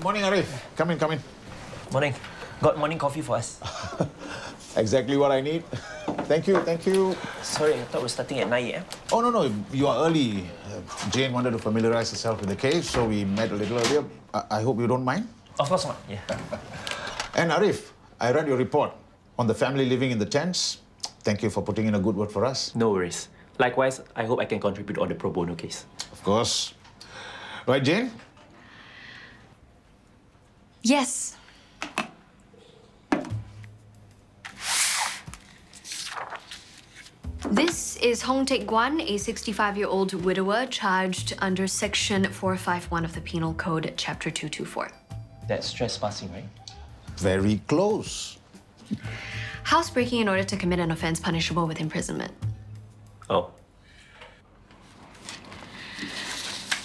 Morning, Arif. Come in, come in. Morning. Got morning coffee for us. Exactly what I need. Thank you, thank you. Sorry, I thought we were starting at 9 a.m. Oh, no, you are early. Jane wanted to familiarize herself with the case, so we met a little earlier. I hope you don't mind. Of course not, yeah. And Arif, I read your report on the family living in the tents. Thank you for putting in a good word for us. No worries. Likewise, I hope I can contribute on the pro bono case. Of course. Right, Jane? Yes. This is Hong Taek Guan, a 65-year-old widower charged under Section 451 of the Penal Code, Chapter 224. That's trespassing, right? Very close. Housebreaking in order to commit an offense punishable with imprisonment. Oh.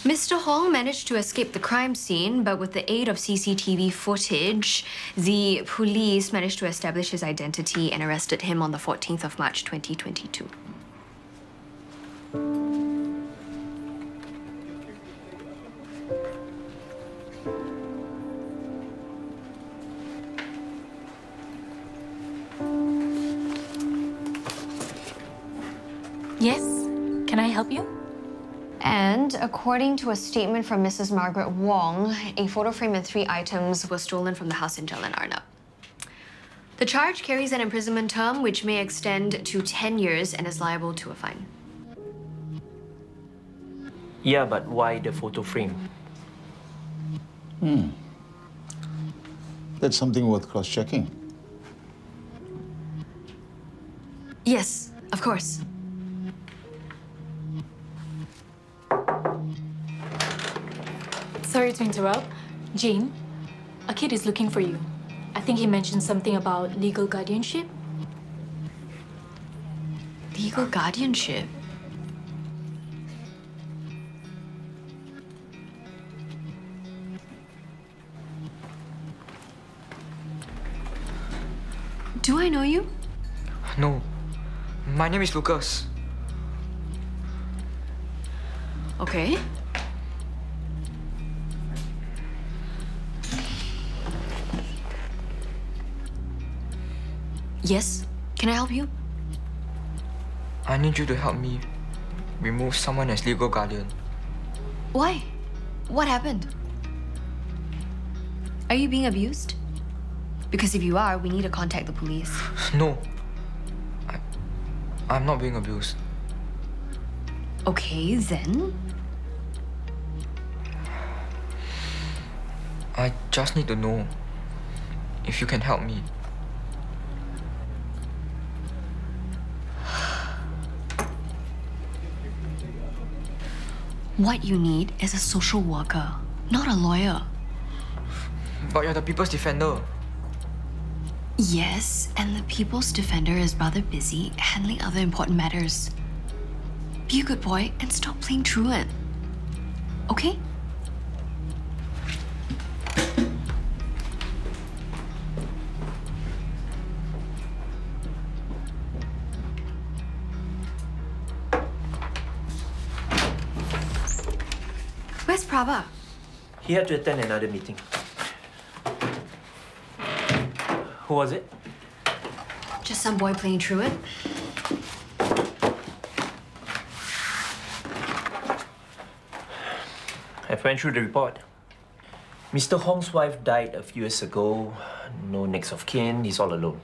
Mr. Hong managed to escape the crime scene, but with the aid of CCTV footage, the police managed to establish his identity and arrested him on the 14th of March 2022. Yes? Can I help you? And according to a statement from Mrs. Margaret Wong, a photo frame and 3 items were stolen from the house in Jalan Arnab. The charge carries an imprisonment term which may extend to 10 years and is liable to a fine. Yeah, but why the photo frame? That's something worth cross-checking. Yes, of course. Sorry to interrupt. Jane, a kid is looking for you. I think he mentioned something about legal guardianship. Legal guardianship? Do I know you? No. My name is Lucas. Okay. Yes? Can I help you? I need you to help me remove someone as legal guardian. Why? What happened? Are you being abused? Because if you are, we need to contact the police. No. I'm not being abused. Okay, then. I just need to know if you can help me. What you need is a social worker, not a lawyer. But you're the people's defender. Yes, and the People's Defender is rather busy handling other important matters. Be a good boy and stop playing truant. Okay? Where's Prabha? He had to attend another meeting. Who was it? Just some boy playing truant. I've went through the report. Mr. Hong's wife died a few years ago. No next of kin. He's all alone.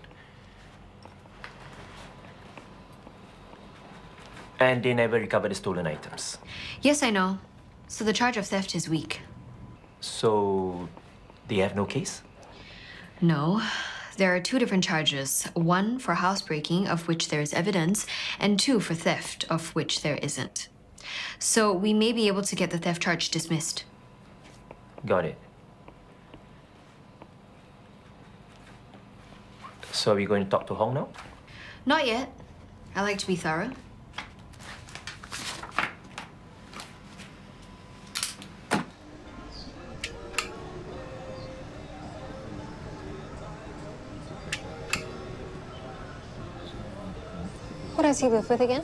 And they never recovered the stolen items. Yes, I know. So the charge of theft is weak. So, they have no case? No. There are 2 different charges. 1 for housebreaking, of which there is evidence, and 2 for theft, of which there isn't. So we may be able to get the theft charge dismissed. Got it. So are we going to talk to Hong now? Not yet. I like to be thorough. What does he live with again?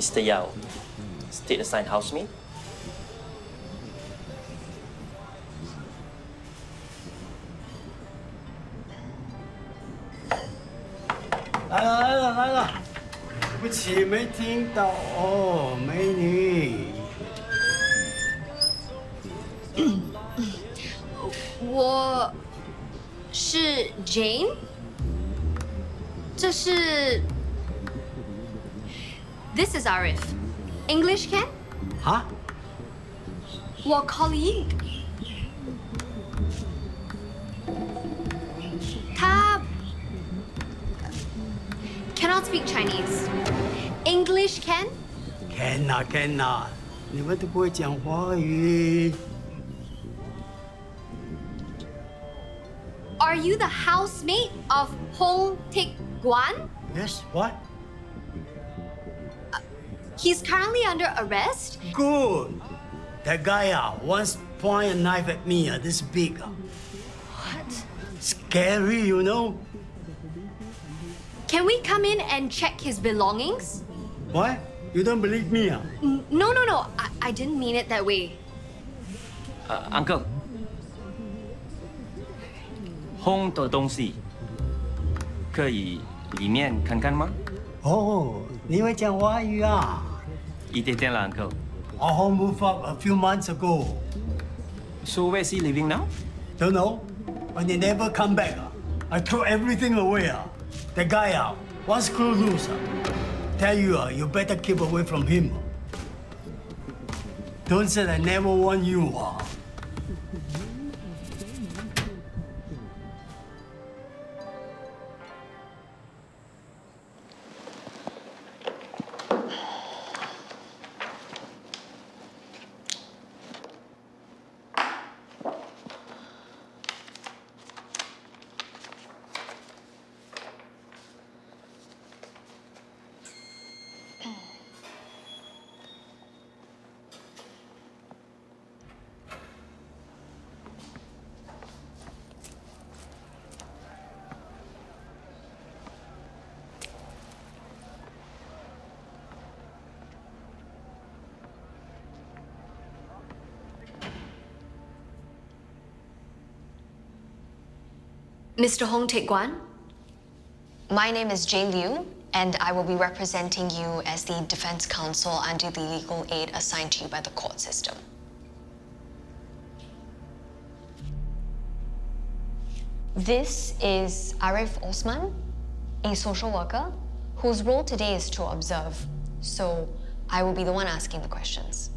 Mr. Yao, state assigned housemate.来了，对不起，没听到哦，美女。我是 Jane， 这是 This is Arif. English can? 哈？我 colleague. 他 cannot speak Chinese. English can? can 啊，你们都不会讲华语。Are you the housemate of Hong Tik Guan? Yes, what? He's currently under arrest. Good. That guy once point a knife at me this big. What? Scary, you know? Can we come in and check his belongings? What? You don't believe me? No. I didn't mean it that way. Uncle， Hong 的东西可以里面看看吗？哦，你会讲华语啊？一点点啦，Uncle。Our home moved up a few months ago. So where is he living now? Don't know. But they never come back. I threw everything away. The guy one screw loose. Tell you, you better keep away from him. Don't say I never warned you. Mr. Hong Tik Guan, my name is Jane Liu, and I will be representing you as the defense counsel under the legal aid assigned to you by the court system. This is Arif Osman, a social worker whose role today is to observe, so I will be the one asking the questions.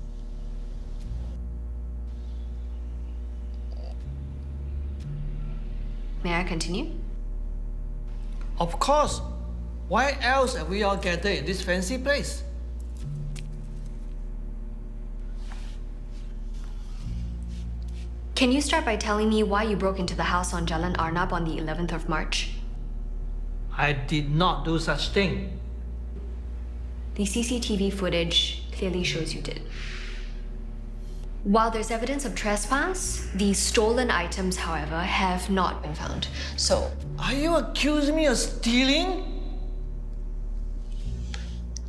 May I continue? Of course. Why else are we all gathered in this fancy place? Can you start by telling me why you broke into the house on Jalan Arnab on the 11th of March? I did not do such thing. The CCTV footage clearly shows you did. While there's evidence of trespass, the stolen items, however, have not been found. So, Are you accusing me of stealing?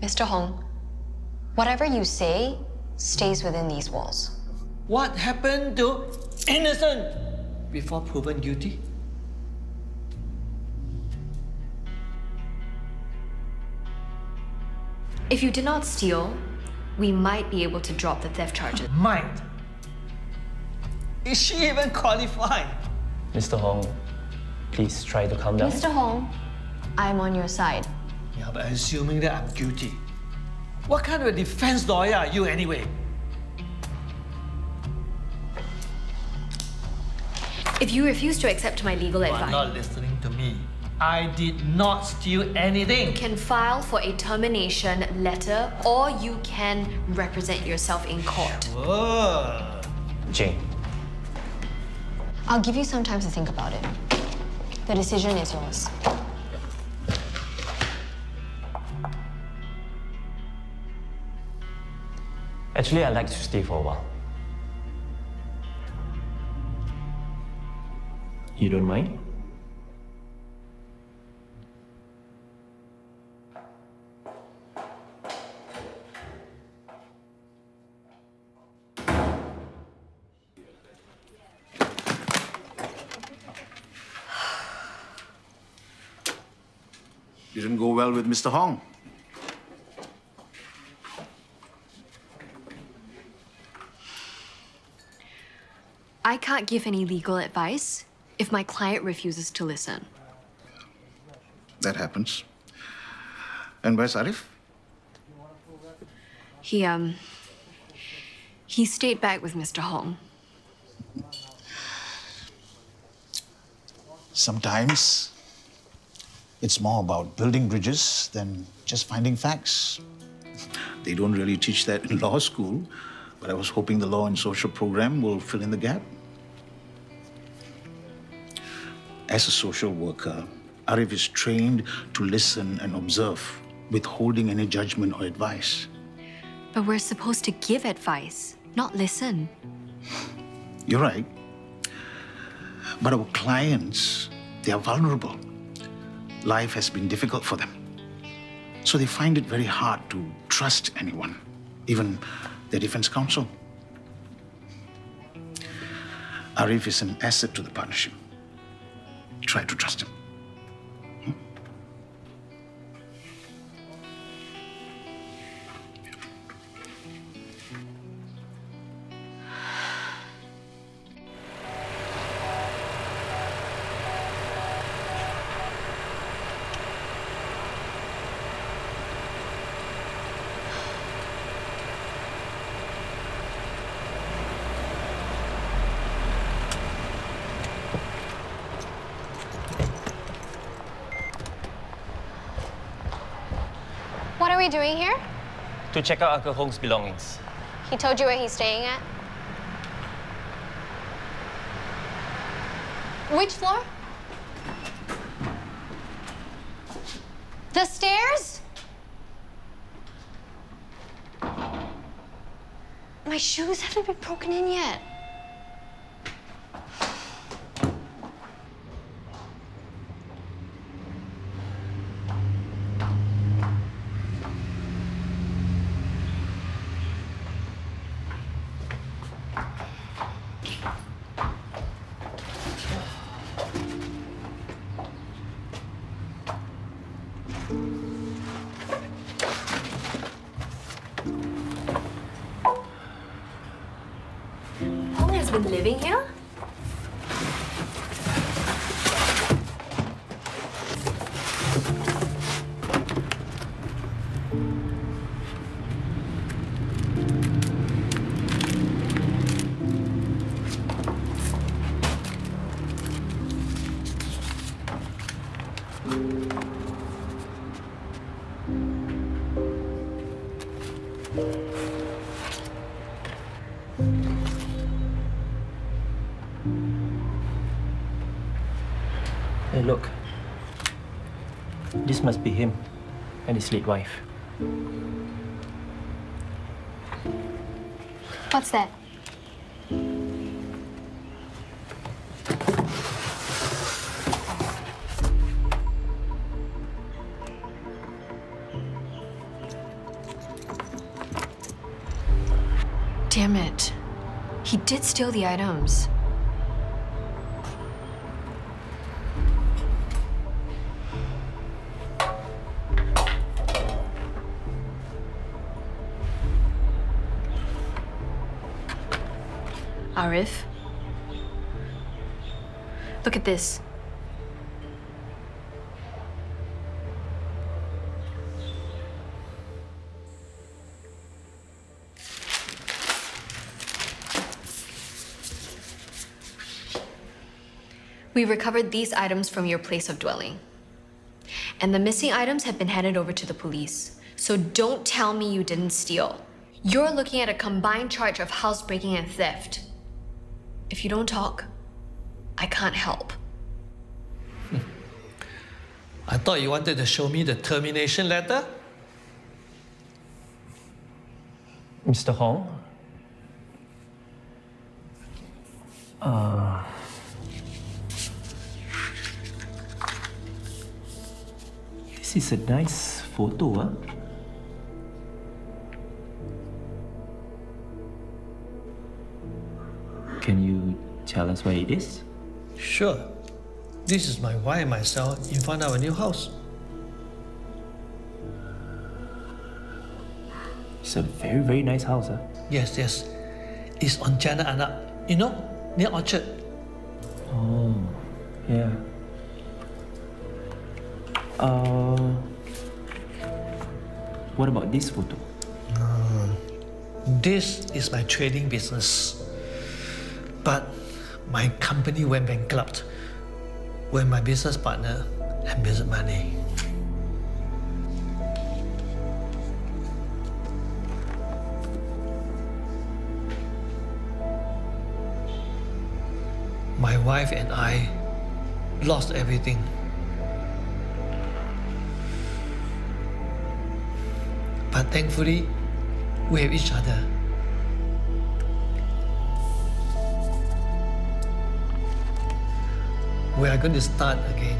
Mr. Hong, whatever you say stays within these walls. What happened to innocent before proven guilty? If you did not steal, we might be able to drop the theft charges. Might. Is she even qualified? Mr. Hong, please try to calm down. Mr. Hong, I'm on your side. Yeah, but assuming that I'm guilty. What kind of a defense lawyer are you anyway? If you refuse to accept my legal You are advice, not listening to me. I did not steal anything. you can file for a termination letter or you can represent yourself in court. Whoa. Jane, I'll give you some time to think about it. The decision is yours. actually I'd like to stay for a while. You don't mind? Didn't go well with Mr. Hong. I can't give any legal advice if my client refuses to listen. That happens. And where's Arif? He stayed back with Mr. Hong. Sometimes it's more about building bridges than just finding facts. They don't really teach that in law school, but I was hoping the law and social program will fill in the gap. As a social worker, Arif is trained to listen and observe, withholding any judgment or advice. But we're supposed to give advice, not listen. You're right. But our clients, they are vulnerable. Life has been difficult for them. So they find it very hard to trust anyone, even their defense counsel. Arif is an asset to the partnership. Try to trust him. What are we doing here? To check out Uncle Hong's belongings. He told you where he's staying at? Which floor? The stairs? My shoes haven't been broken in yet. Hong has been living here? Hey, look. This must be him and his late wife. What's that? Damn it. He did steal the items. Arif, look at this. We recovered these items from your place of dwelling. And the missing items have been handed over to the police. So don't tell me you didn't steal. You're looking at a combined charge of housebreaking and theft. If you don't talk, I can't help. I thought you wanted to show me the termination letter. Mr. Hong? This is a nice photo, huh? Can you tell us where it is? Sure. This is my wife and myself in front of our new house. It's a very, very nice house, huh? Yes, yes. It's on Jalan Anak. You know, near Orchard. Oh, yeah. What about this photo? This is my trading business. But my company went bankrupt when my business partner embezzled money. My wife and I lost everything. But thankfully, we have each other. We are going to start again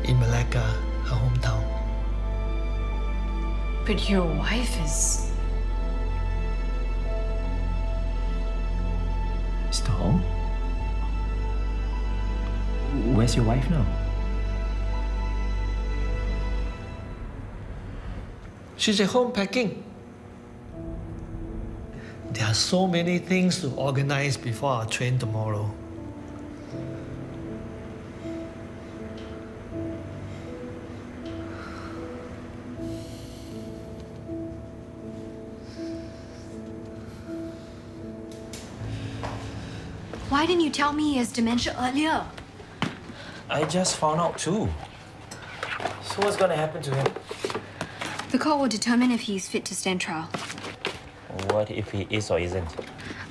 in Malacca, her hometown. But your wife is... Mr. Hong? Where's your wife now? She's at home packing. There are so many things to organize before our train tomorrow. Why didn't you tell me he has dementia earlier? I just found out too. So what's gonna happen to him? The court will determine if he is fit to stand trial. What if he is or isn't?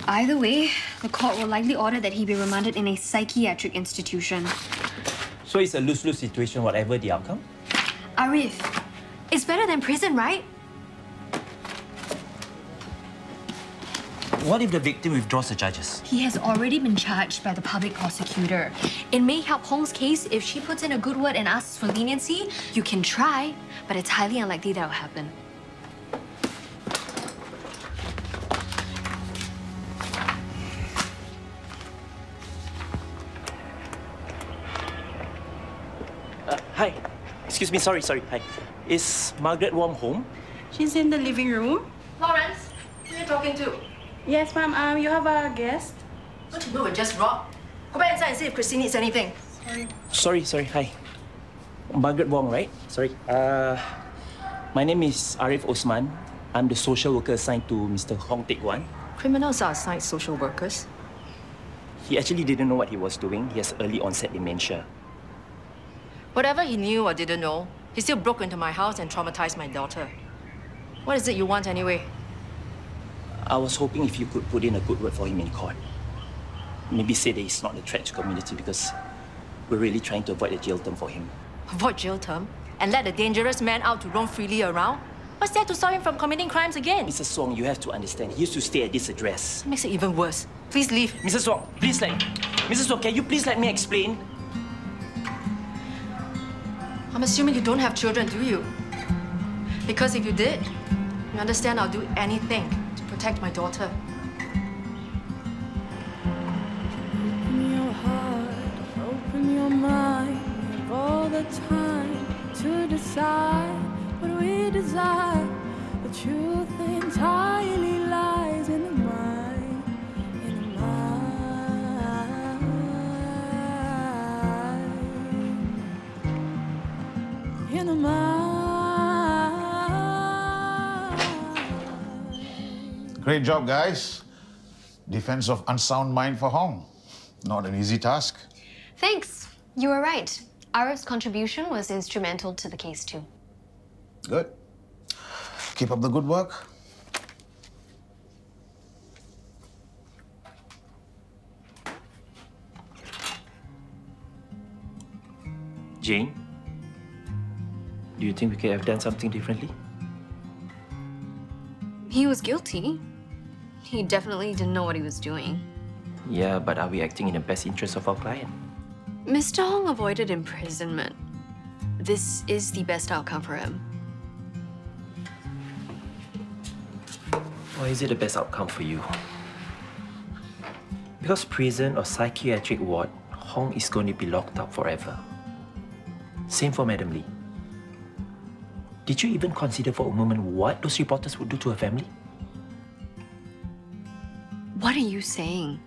Either way, the court will likely order that he be remanded in a psychiatric institution. So it's a lose-lose situation, whatever the outcome? Arif, it's better than prison, right? What if the victim withdraws the charges? He has already been charged by the public prosecutor. It may help Hong's case if she puts in a good word and asks for leniency. You can try, but it's highly unlikely that will happen. Hi. Excuse me, sorry. Hi. Is Margaret Wong home? She's in the living room. Lawrence, who are you talking to? Yes, ma'am. You have a guest? Don't you know we're just robbed? Go back inside and see if Christine needs anything. Sorry. Hi. Margaret Wong, right? Sorry. My name is Arif Osman. I'm the social worker assigned to Mr. Hong Teck Wan. Criminals are assigned social workers. He actually didn't know what he was doing. He has early onset dementia. Whatever he knew or didn't know, he still broke into my house and traumatized my daughter. What is it you want anyway? I was hoping if you could put in a good word for him in court. Maybe say that he's not a threat to community because we're really trying to avoid a jail term for him. Avoid jail term? And let a dangerous man out to roam freely around? What's there to stop him from committing crimes again? Mrs. Song, you have to understand. He used to stay at this address. Makes it even worse. Please leave. Mrs. Song, please Mrs. Song, can you please let me explain? I'm assuming you don't have children, do you? Because if you did, you understand I'll do anything to protect my daughter. Open your heart, open your mind, have all the time to decide what we desire. The truth entirely lies in the mind, in the mind, in the mind. Great job, guys. Defense of unsound mind for Hong. Not an easy task. Thanks. You were right. Arif's contribution was instrumental to the case too. Good. Keep up the good work. Jane, do you think we could have done something differently? He was guilty. He definitely didn't know what he was doing. Yeah, but are we acting in the best interest of our client? Mr. Hong avoided imprisonment. This is the best outcome for him. Or is it the best outcome for you? Because prison or psychiatric ward, Hong is going to be locked up forever. Same for Madam Lee. Did you even consider for a moment what those reporters would do to her family? What are you saying?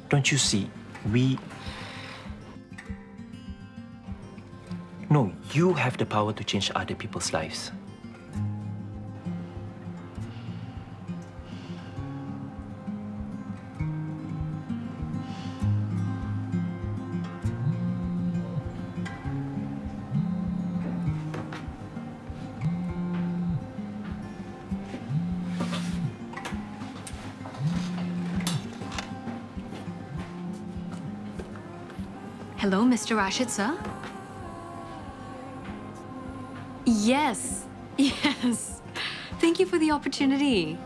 Don't you see? No, you have the power to change other people's lives. Hello, Mr. Rashid, sir? Yes, yes. Thank you for the opportunity.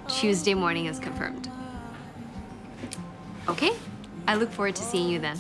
Tuesday morning is confirmed. Okay, I look forward to seeing you then.